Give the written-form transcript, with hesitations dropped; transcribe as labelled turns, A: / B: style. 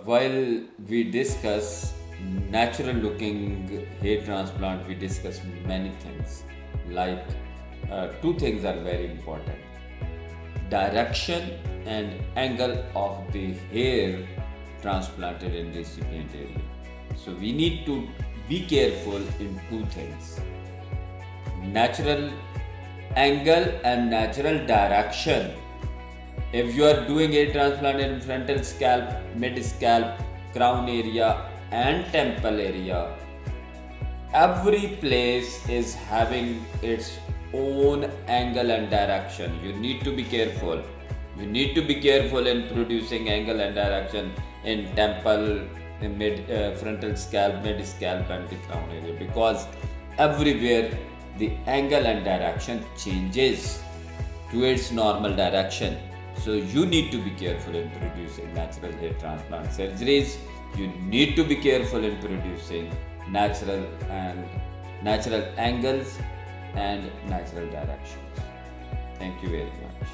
A: while we discuss natural looking hair transplant, we discuss many things. Like two things are very important: direction and angle of the hair transplanted in recipient area. So we need to be careful in two things: natural angle and natural direction. If you are doing a transplant in frontal scalp, mid scalp, crown area and temple area, every place is having its own angle and direction. You need to be careful. You need to be careful in producing angle and direction in temple, in frontal scalp, mid scalp and the crown area, because everywhere the angle and direction changes to its normal direction. So you need to be careful in producing natural hair transplant surgeries. You need to be careful in producing natural angles and natural directions. Thank you very much.